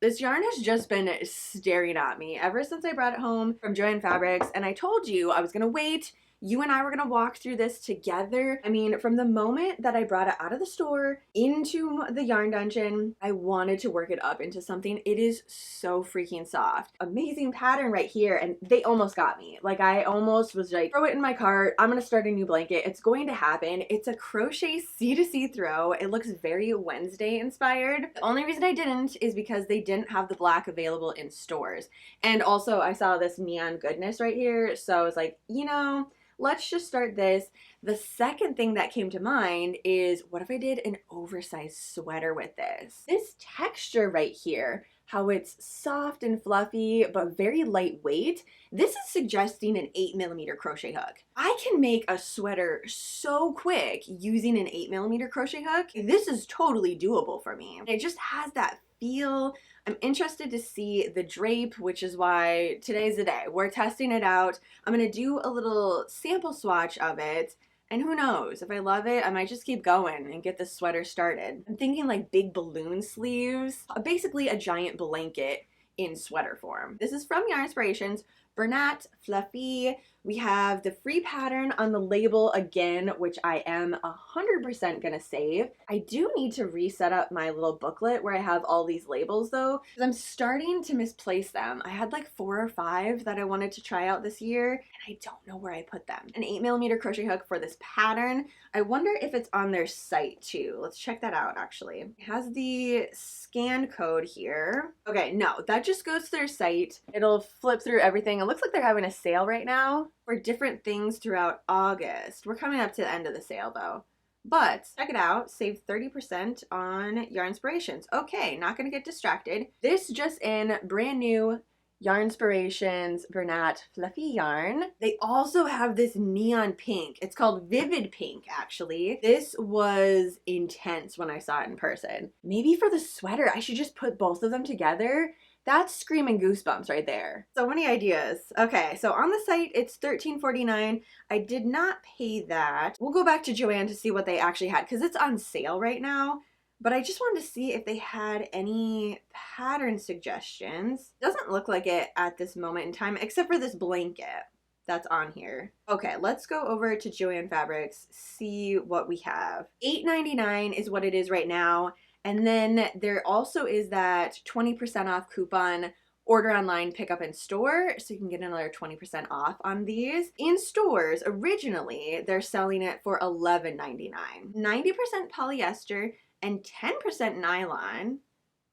This yarn has just been staring at me ever since I brought it home from Joann Fabrics, and I told you I was gonna wait. You and I were gonna walk through this together. I mean, from the moment that I brought it out of the store into the yarn dungeon, I wanted to work it up into something. It is so freaking soft. Amazing pattern right here, and they almost got me. Like, I almost was like, throw it in my cart. I'm gonna start a new blanket. It's going to happen. It's a crochet C2C throw. It looks very Wednesday inspired. The only reason I didn't is because they didn't have the black available in stores. And also I saw this neon goodness right here, so I was like, you know, let's just start this. The second thing that came to mind is, what if I did an oversized sweater with this? This texture right here, how it's soft and fluffy but very lightweight, this is suggesting an 8mm crochet hook. I can make a sweater so quick using an 8mm crochet hook. This is totally doable for me. It just has that feel. I'm interested to see the drape, which is why today's the day. We're testing it out. I'm gonna do a little sample swatch of it, and who knows, if I love it, I might just keep going and get this sweater started. I'm thinking like big balloon sleeves, basically a giant blanket in sweater form. This is from Yarnspirations, Bernat, Fluffy. We have the free pattern on the label again, which I am 100% gonna save. I do need to reset up my little booklet where I have all these labels though, because I'm starting to misplace them. I had like 4 or 5 that I wanted to try out this year, and I don't know where I put them. An 8mm crochet hook for this pattern. I wonder if it's on their site too. Let's check that out actually. It has the scan code here. Okay, no, that just goes to their site. It'll flip through everything. It looks like they're having a sale right now for different things throughout August. We're coming up to the end of the sale though. But check it out, save 30% on Yarnspirations. Okay, not gonna get distracted. This just in, brand new Yarnspirations Bernat Fluffy Yarn. They also have this neon pink. It's called Vivid Pink, actually. This was intense when I saw it in person. Maybe for the sweater, I should just put both of them together. That's screaming goosebumps right there. So many ideas. Okay, so on the site, it's $13.49. I did not pay that. We'll go back to Joann to see what they actually had, because it's on sale right now. But I just wanted to see if they had any pattern suggestions. Doesn't look like it at this moment in time, except for this blanket that's on here. Okay, let's go over to Joann Fabrics, see what we have. $8.99 is what it is right now. And then there also is that 20% off coupon, order online, pick up in store, so you can get another 20% off on these. In stores, originally, they're selling it for $11.99. 90% polyester and 10% nylon.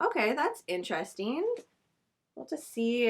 Okay, that's interesting. We'll just see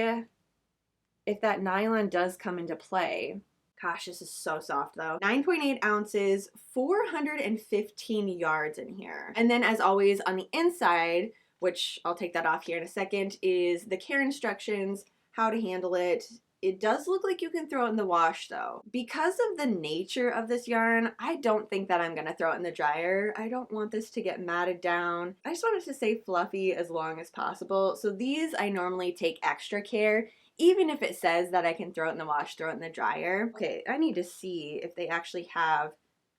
if that nylon does come into play. Gosh, this is so soft though. 9.8 ounces, 415 yards in here. And then as always on the inside, which I'll take that off here in a second, is the care instructions, how to handle it. It does look like you can throw it in the wash though. Because of the nature of this yarn, I don't think that I'm gonna throw it in the dryer. I don't want this to get matted down. I just want it to stay fluffy as long as possible. So these I normally take extra care. Even if it says that I can throw it in the wash, throw it in the dryer. Okay, I need to see if they actually have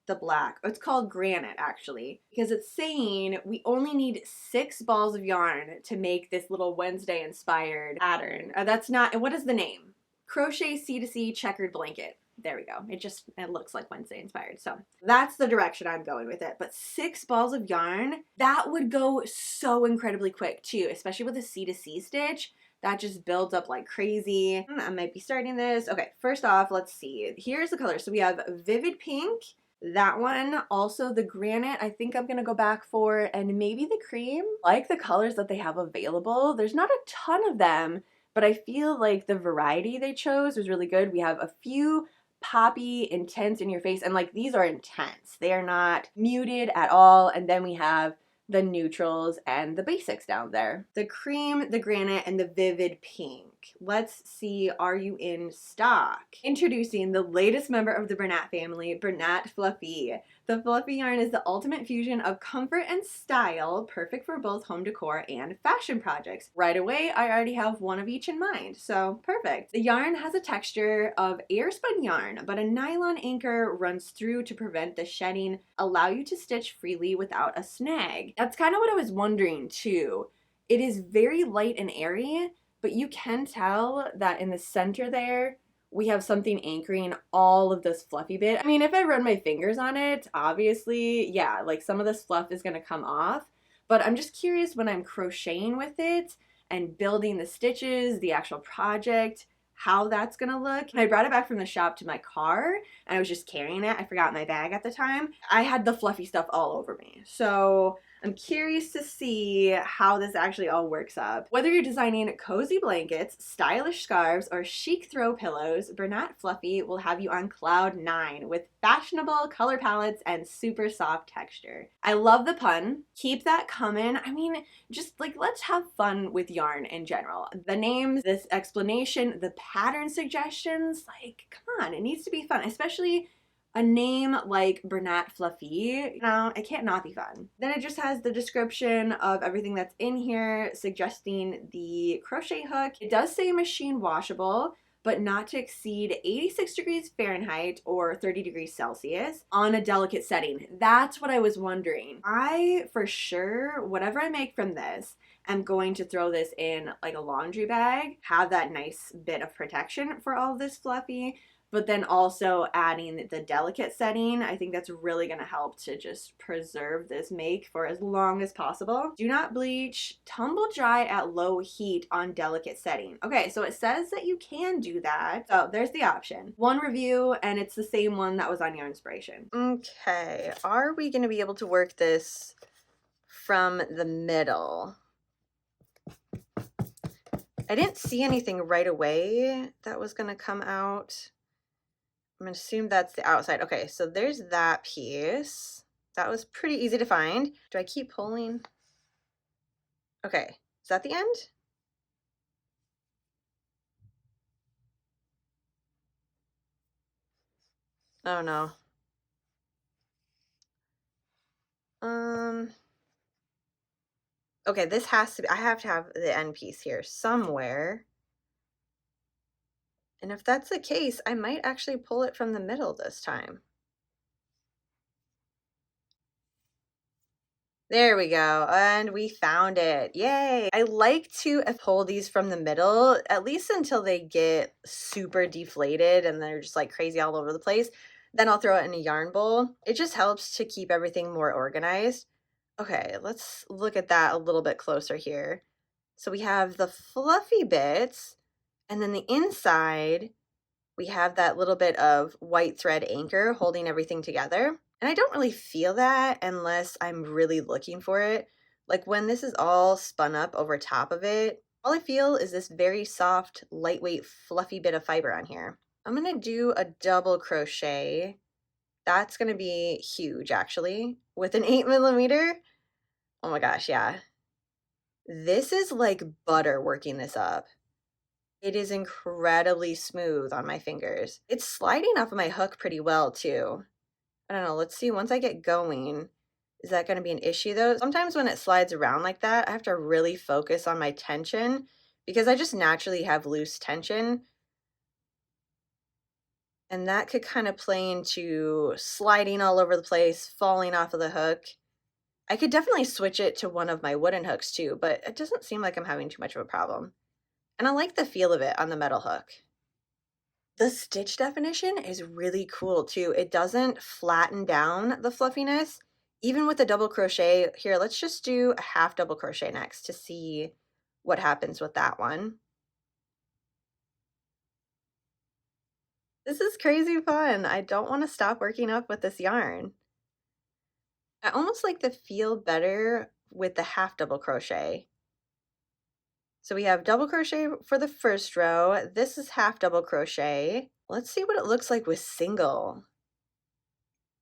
the black. It's called Granite actually, because it's saying we only need 6 balls of yarn to make this little Wednesday inspired pattern. That's not, what is the name? Crochet C2C checkered blanket. There we go. It looks like Wednesday inspired. So that's the direction I'm going with it. But 6 balls of yarn, that would go so incredibly quick too, especially with a C2C stitch. That just builds up like crazy. I might be starting this. Okay, first off, let's see. Here's the color. So we have Vivid Pink, that one, also the Granite, I think I'm gonna go back for, and maybe the Cream. I like the colors that they have available. There's not a ton of them, but I feel like the variety they chose was really good. We have a few poppy, intense in your face, and like these are intense. They are not muted at all. And then we have the neutrals and the basics down there. The Cream, the Granite, and the Vivid Pink. Let's see, are you in stock? Introducing the latest member of the Bernat family, Bernat Fluffy. The Fluffy yarn is the ultimate fusion of comfort and style, perfect for both home decor and fashion projects. Right away, I already have one of each in mind, so perfect. The yarn has a texture of air spun yarn, but a nylon anchor runs through to prevent the shedding, allow you to stitch freely without a snag. That's kind of what I was wondering too. It is very light and airy, but you can tell that in the center there, we have something anchoring all of this fluffy bit. I mean, if I run my fingers on it, obviously, yeah, like some of this fluff is gonna come off, but I'm just curious when I'm crocheting with it and building the stitches, the actual project, how that's gonna look. When I brought it back from the shop to my car and I was just carrying it, I forgot my bag at the time, I had the fluffy stuff all over me. So I'm curious to see how this actually all works up. Whether you're designing cozy blankets, stylish scarves, or chic throw pillows, Bernat Fluffy will have you on cloud 9 with fashionable color palettes and super soft texture. I love the pun. Keep that coming. I mean, just like let's have fun with yarn in general. The names, this explanation, the pattern suggestions, like come on, it needs to be fun, especially a name like Bernat Fluffy, you know, it can't not be fun. Then it just has the description of everything that's in here, suggesting the crochet hook. It does say machine washable, but not to exceed 86 degrees Fahrenheit or 30 degrees Celsius on a delicate setting. That's what I was wondering. I, for sure, whatever I make from this, am going to throw this in like a laundry bag, have that nice bit of protection for all this fluffy, but then also adding the delicate setting, I think that's really going to help to just preserve this make for as long as possible. Do not bleach, tumble dry at low heat on delicate setting. Okay, so it says that you can do that. So there's the option. One review, and it's the same one that was on Yarnspirations. Okay, are we going to be able to work this from the middle? I didn't see anything right away that was going to come out. I'm going to assume that's the outside. Okay, so there's that piece. That was pretty easy to find. Do I keep pulling? Okay, is that the end? Oh no. Okay, this has to be, I have to have the end piece here somewhere. And if that's the case, I might actually pull it from the middle this time. There we go, and we found it. Yay! I like to pull these from the middle, at least until they get super deflated and they're just like crazy all over the place. Then I'll throw it in a yarn bowl. It just helps to keep everything more organized. Okay, let's look at that a little bit closer here. So we have the fluffy bits, and then the inside, we have that little bit of white thread anchor holding everything together. And I don't really feel that unless I'm really looking for it. Like when this is all spun up over top of it, all I feel is this very soft, lightweight, fluffy bit of fiber on here. I'm going to do a double crochet. That's going to be huge actually with an 8mm. Oh my gosh, yeah. This is like butter working this up. It is incredibly smooth on my fingers. It's sliding off of my hook pretty well too. I don't know, let's see, once I get going, is that going to be an issue though? Sometimes when it slides around like that, I have to really focus on my tension because I just naturally have loose tension. And that could kind of play into sliding all over the place, falling off of the hook. I could definitely switch it to one of my wooden hooks too, but it doesn't seem like I'm having too much of a problem. And I like the feel of it on the metal hook. The stitch definition is really cool too. It doesn't flatten down the fluffiness. Even with the double crochet, here, let's just do a half double crochet next to see what happens with that one. This is crazy fun. I don't want to stop working up with this yarn. I almost like the feel better with the half double crochet. So we have double crochet for the first row. This is half double crochet. Let's see what it looks like with single.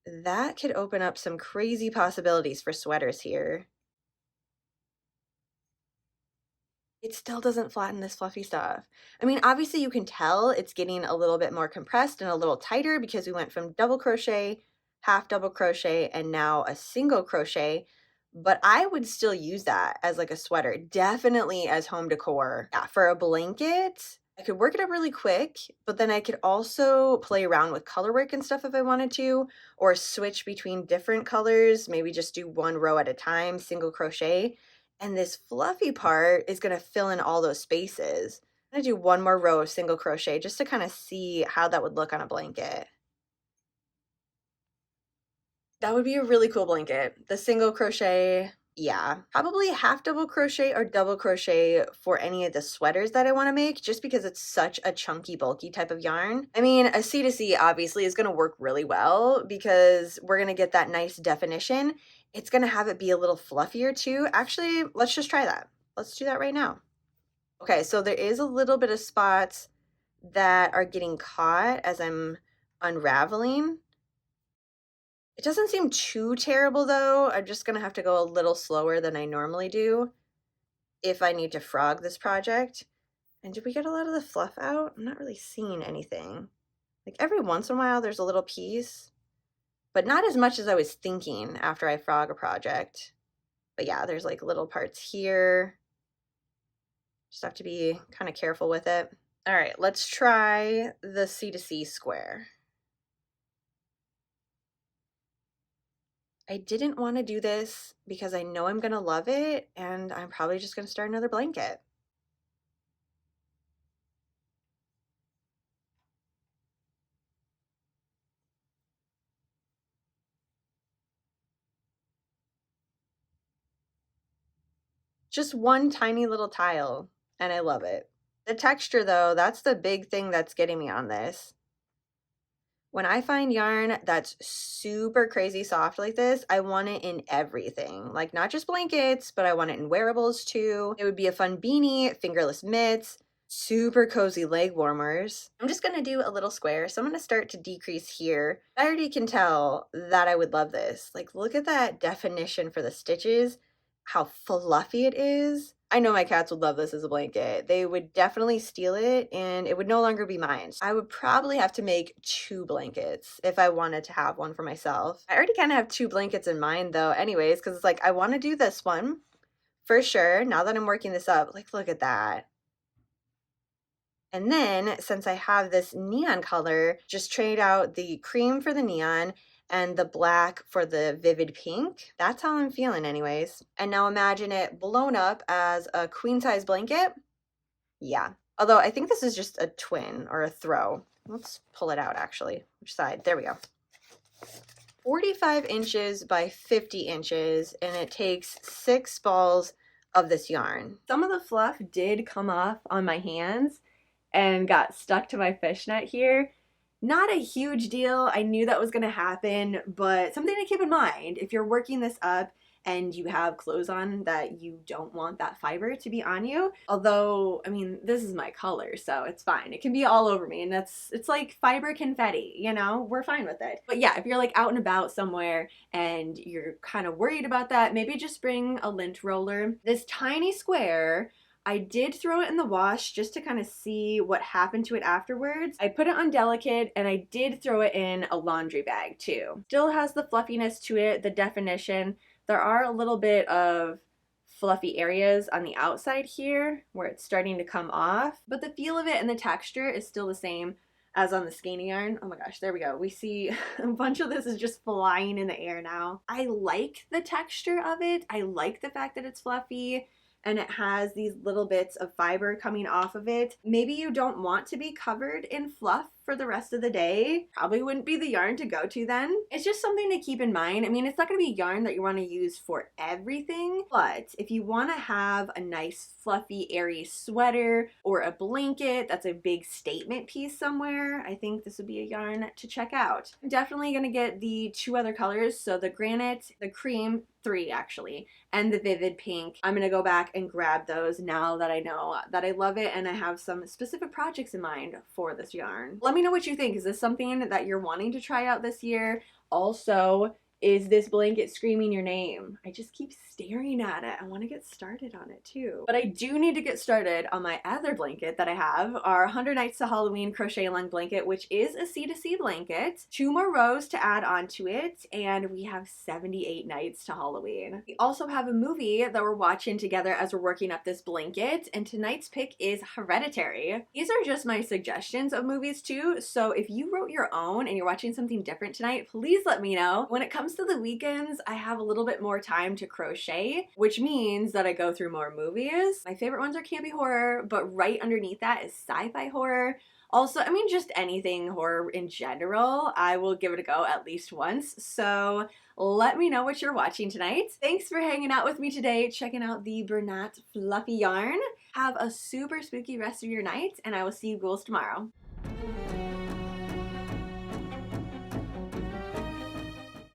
That could open up some crazy possibilities for sweaters here. It still doesn't flatten this fluffy stuff. I mean, obviously you can tell it's getting a little bit more compressed and a little tighter because we went from double crochet, half double crochet, and now a single crochet. But I would still use that as like a sweater, definitely as home decor. Yeah, for a blanket, I could work it up really quick, but then I could also play around with color work and stuff if I wanted to, or switch between different colors, maybe just do one row at a time, single crochet. And this fluffy part is gonna fill in all those spaces. I'm gonna do one more row of single crochet just to kind of see how that would look on a blanket. That would be a really cool blanket. The single crochet, yeah. Probably half double crochet or double crochet for any of the sweaters that I want to make, just because it's such a chunky, bulky type of yarn. I mean, a C to C obviously is going to work really well because we're going to get that nice definition. It's going to have it be a little fluffier too. Actually, let's just try that. Let's do that right now. Okay, so there is a little bit of spots that are getting caught as I'm unraveling. It doesn't seem too terrible though. I'm just gonna have to go a little slower than I normally do if I need to frog this project. And did we get a lot of the fluff out? I'm not really seeing anything. Like every once in a while there's a little piece, but not as much as I was thinking after I frog a project. But yeah, there's like little parts here. Just have to be kind of careful with it. All right, let's try the C to C square. I didn't want to do this because I know I'm going to love it, and I'm probably just going to start another blanket. Just one tiny little tile, and I love it. The texture though, that's the big thing that's getting me on this. When I find yarn that's super crazy soft like this, I want it in everything. Like not just blankets, but I want it in wearables too. It would be a fun beanie, fingerless mitts, super cozy leg warmers. I'm just gonna do a little square. So I'm gonna start to decrease here. I already can tell that I would love this. Like look at that definition for the stitches, how fluffy it is. I know my cats would love this as a blanket. They would definitely steal it and it would no longer be mine. I would probably have to make 2 blankets if I wanted to have one for myself. I already kind of have 2 blankets in mind though anyways, because it's like I want to do this one for sure now that I'm working this up. Like look at that. And then since I have this neon color, just trade out the cream for the neon and the black for the vivid pink. That's how I'm feeling anyways. And now imagine it blown up as a queen size blanket. Yeah. Although I think this is just a twin or a throw. Let's pull it out actually. Which side? There we go. 45 inches by 50 inches, and it takes 6 balls of this yarn. Some of the fluff did come off on my hands and got stuck to my fishnet here. Not a huge deal. I knew that was going to happen, but something to keep in mind if you're working this up and you have clothes on that you don't want that fiber to be on you. Although, I mean, this is my color, so it's fine. It can be all over me, and it's like fiber confetti, you know? We're fine with it. But yeah, if you're like out and about somewhere and you're kind of worried about that, maybe just bring a lint roller. This tiny square, I did throw it in the wash just to kind of see what happened to it afterwards. I put it on delicate and I did throw it in a laundry bag too. Still has the fluffiness to it, the definition. There are a little bit of fluffy areas on the outside here where it's starting to come off, but the feel of it and the texture is still the same as on the skein yarn. Oh my gosh, there we go. We see a bunch of this is just flying in the air now. I like the texture of it. I like the fact that it's fluffy and it has these little bits of fiber coming off of it. Maybe you don't want to be covered in fluff for the rest of the day. Probably wouldn't be the yarn to go to then. It's just something to keep in mind. I mean, it's not gonna be yarn that you wanna use for everything, but if you wanna have a nice fluffy, airy sweater or a blanket that's a big statement piece somewhere, I think this would be a yarn to check out. I'm definitely gonna get the 2 other colors, so the granite, the cream, 3 actually, and the vivid pink. I'm gonna go back and grab those now that I know that I love it and I have some specific projects in mind for this yarn. Let me know what you think. Is this something that you're wanting to try out this year? Also, is this blanket screaming your name? I just keep staring at it. I want to get started on it too. But I do need to get started on my other blanket that I have, our 100 Nights to Halloween crochet along blanket, which is a C to C blanket. 2 more rows to add onto it, and we have 78 nights to Halloween. We also have a movie that we're watching together as we're working up this blanket, and tonight's pick is Hereditary. These are just my suggestions of movies too, so if you wrote your own and you're watching something different tonight, please let me know. When it comes comes to the weekends, I have a little bit more time to crochet, which means that I go through more movies. My favorite ones are campy horror, but right underneath that is sci-fi horror. Also, I mean, just anything horror in general, I will give it a go at least once. So let me know what you're watching tonight. Thanks for hanging out with me today, checking out the Bernat Fluffy Yarn. Have a super spooky rest of your night, and I will see you ghouls tomorrow.